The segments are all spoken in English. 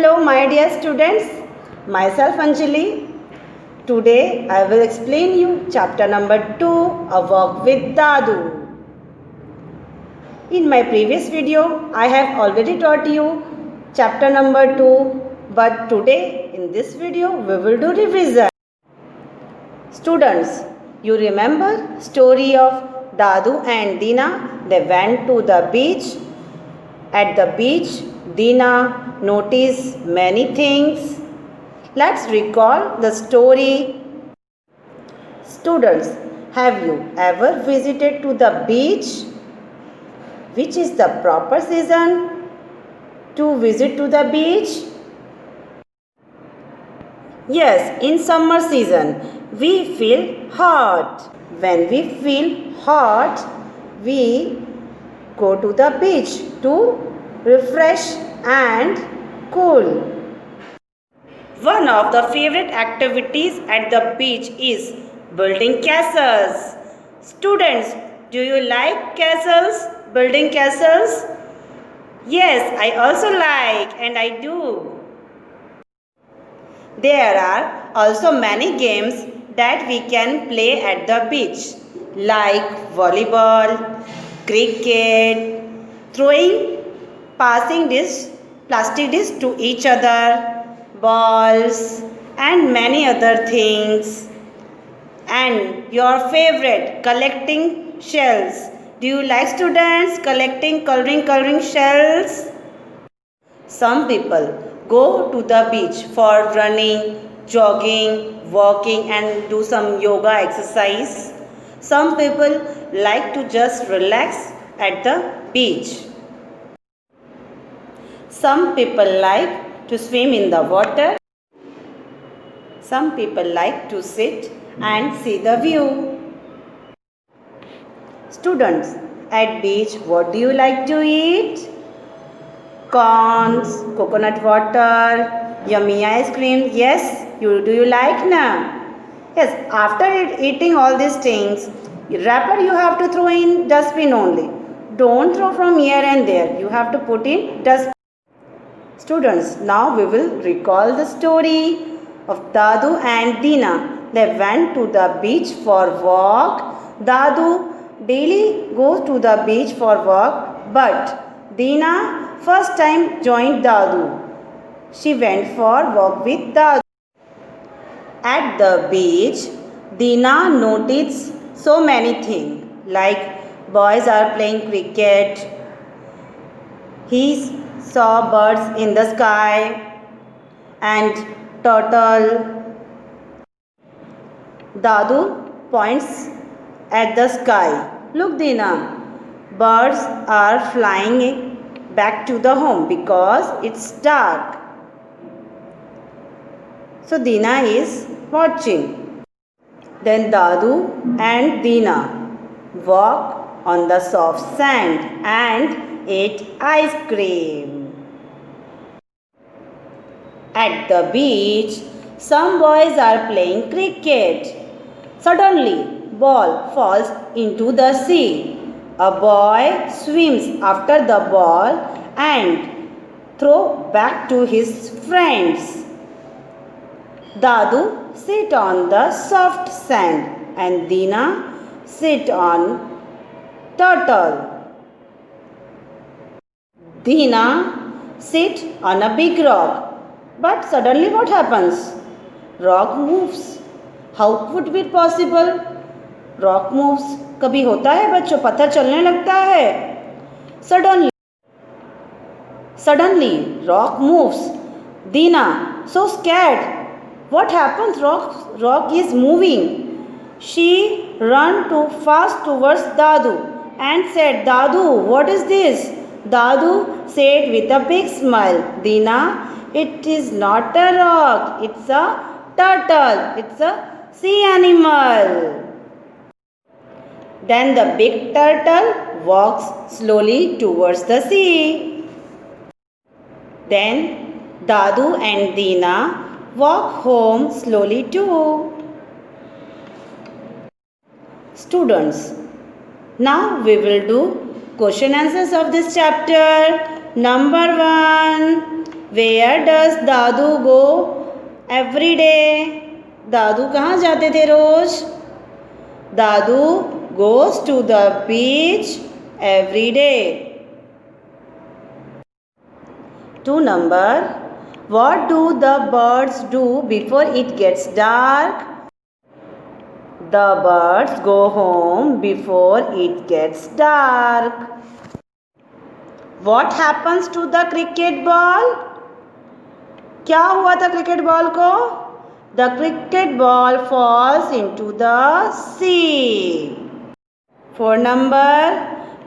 Hello my dear students, myself Anjali. Today I will explain you chapter number 2, A Walk with Dadu. In my previous video I have already taught you chapter number 2, but today in this video we will do revision. Students, you remember story of Dadu and Dina? They went to the beach. At the beach, Dina noticed many things. Let's recall the story. Students, have you ever visited to the beach? Which is the proper season to visit to the beach? Yes, in summer season, we feel hot. When we feel hot, we go to the beach to refresh and cool. One of the favorite activities at the beach is building castles. Students, do you like castles? Building castles? Yes, I also like and I do. There are also many games that we can play at the beach, like volleyball, cricket, throwing, passing plastic dish to each other, balls and many other things. And your favorite, collecting shells. Do you like students collecting coloring shells? Some people go to the beach for running, jogging, walking and do some yoga exercise. Some people like to just relax at the beach. Some people like to swim in the water. Some people like to sit and see the view. Students, at beach, what do you like to eat? Corns, coconut water, yummy ice cream. Yes, do you like na? Yes, after eating all these things, wrapper you have to throw in dustbin only. Don't throw from here and there. You have to put in dustbin. Students, now we will recall the story of Dadu and Dina. They went to the beach for walk. Dadu daily goes to the beach for walk, but Dina first time joined Dadu. She went for walk with Dadu. At the beach, Dina noticed so many things, like boys are playing cricket. He saw birds in the sky and turtle. Dadu points at the sky. Look Dina, birds are flying back to the home because it's dark. So Dina is watching. Then Dadu and Dina walk on the soft sand and ate ice cream. At the beach, some boys are playing cricket. Suddenly, ball falls into the sea. A boy swims after the ball and throws back to his friends. Dadu sit on the soft sand and Dina sit on turtle. Dina sit on a big rock. But suddenly what happens? Rock moves. How could it be possible? Rock moves. कभी होता है बच्चों, पत्थर चलने लगता है. Suddenly rock moves. Dina so scared. What happens? Rock is moving. She ran too fast towards Dadu and said, Dadu, what is this? Dadu said with a big smile, Dina, it is not a rock, it's a turtle, it's a sea animal. Then the big turtle walks slowly towards the sea. Then Dadu and Dina walk home slowly too. Students, now we will do question answers of this chapter. Number 1. Where does Dadu go every day? Dadu कहाँ जाते थे रोज? दादू goes to the beach every day. 2 number. What do the birds do before it gets dark? The birds go home before it gets dark. What happens to the cricket ball? क्या हुआ था cricket ball को? The cricket ball falls into the sea. 4 number.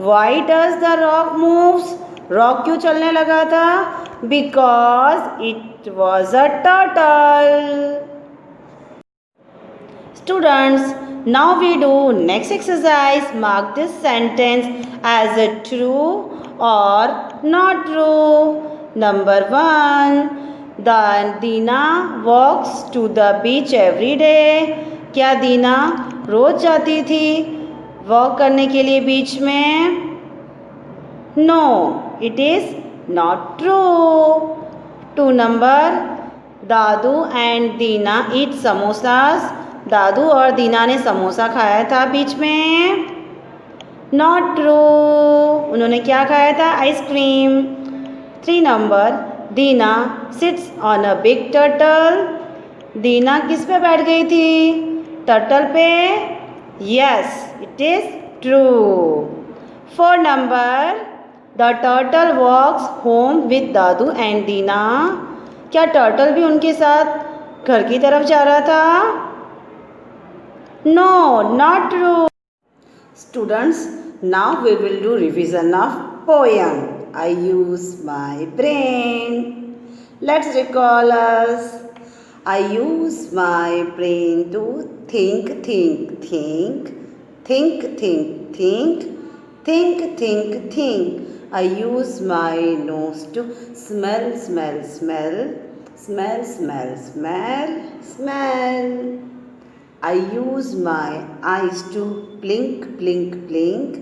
Why does the rock moves? Rock क्यों चलने लगा था? Because it was a turtle. Students, now we do next exercise. Mark this sentence as a true or not true. Number 1. Dina walks to the beach every day. क्या दीना रोज जाती थी walk करने के लिए बीच में? No, it is not true. 2 number. Dadu and Dina eat samosas. दादू और दीना ने समोसा खाया था बीच में? Not true. उन्होंने क्या खाया था? Ice cream. 3 number. Dina sits on a big turtle. दीना किस पे बैठ गई थी? टर्टल पे? Yes, it is true. 4 number. The turtle walks home with Dadu and दीना. क्या टर्टल भी उनके साथ घर की तरफ जा रहा था? No, not true. Students, now we will do revision of poem. I use my brain. Let's recall us. I use my brain to think, think, think, think, think, think, think, think, think. I use my nose to smell, smell, smell, smell, smell, smell, smell. I use my eyes to blink, blink, blink,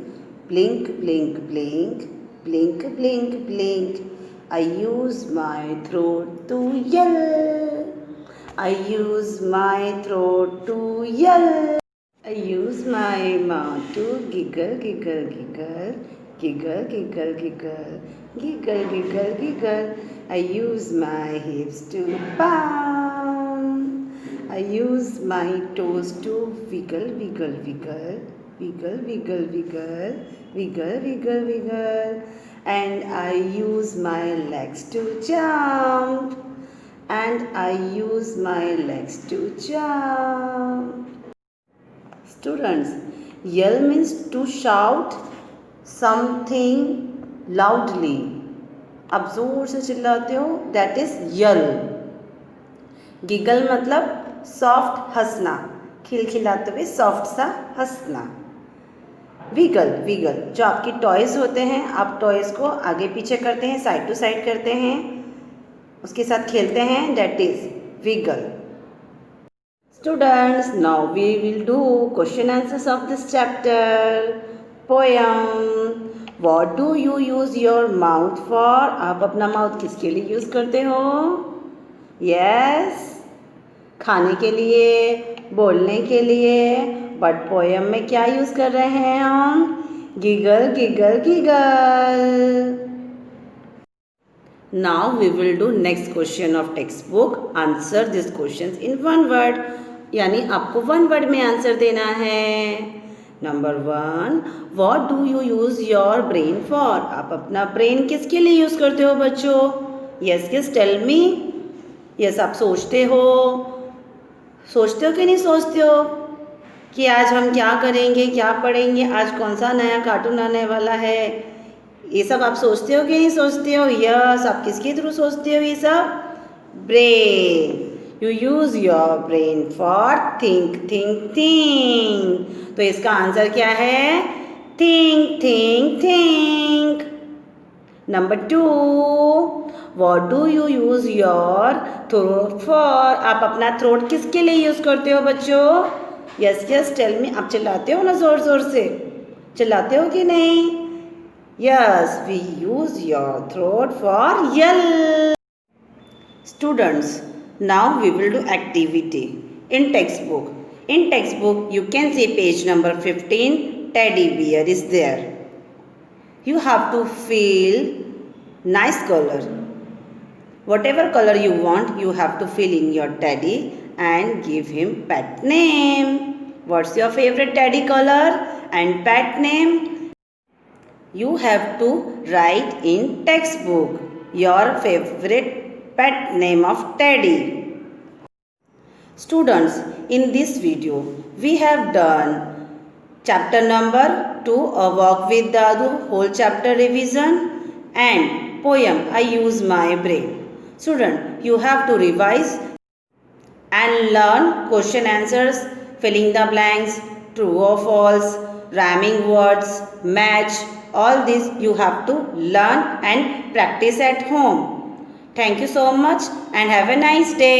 blink, blink, blink, blink, blink, blink. I use my throat to yell. I use my throat to yell. I use my mouth to giggle, giggle, giggle, giggle, giggle, giggle, giggle, giggle, giggle. I use my hips to bounce. I use my toes to wiggle, wiggle, wiggle, wiggle, wiggle, wiggle, wiggle, wiggle, wiggle. And I use my legs to jump. And I use my legs to jump. Students, yell means to shout something loudly. आप जोर से चिल्लाते हो, that is yell. Giggle मतलब soft हंसना, खिलखिलाते हुए soft सा हंसना. विगल, विगल जो आपकी टॉयज़ होते हैं, आप टॉयज़ को आगे पीछे करते हैं, साइड टू साइड करते हैं, उसके साथ खेलते हैं, that is wiggle. Students, now we will do question answers of this chapter. Poem. What do you use your mouth for? आप अपना माउथ किसके लिए यूज़ करते हो? Yes, खाने के लिए, बोलने के लिए. बट पोएम में क्या यूज़ कर रहे हैं हम? Giggle, giggle, giggle. Now we will do next question of textbook. Answer these questions in one word. यानी आपको one word में आंसर देना है. Number 1. What do you use your brain for? आप अपना ब्रेन किसके लिए यूज़ करते हो बच्चों? Yes, yes, tell me. Yes, आप सोचते हो कि नहीं सोचते हो कि आज हम क्या करेंगे, क्या पढ़ेंगे, आज कौन सा नया कार्टून आने वाला है, ये सब आप सोचते हो कि नहीं सोचते हो? यस, आप किसके थ्रू सोचते हो ये सब? Brain. You use your brain for think, think, think. तो इसका आंसर क्या है? Think, think, think. Number 2. What do you use your throat for? आप अपना थ्रोट किसके लिए यूज़ करते हो बच्चों? Yes, yes, tell me. आप चिल्लाते हो ना ज़ोर ज़ोर से? चिल्लाते हो कि नहीं? Yes, we use your throat for yell. Students, now we will do activity in textbook. In textbook, you can see page number 15, teddy bear is there. You have to fill nice color. Whatever color you want, you have to fill in your teddy and give him pet name. What's your favorite teddy color and pet name? You have to write in textbook your favorite pet name of teddy. Students, in this video, we have done chapter number 2, a walk with Dadu, whole chapter revision, and poem, I use my brain. Student, you have to revise and learn question answers, filling the blanks, true or false, rhyming words, match. All this you have to learn and practice at home. Thank you so much and have a nice day.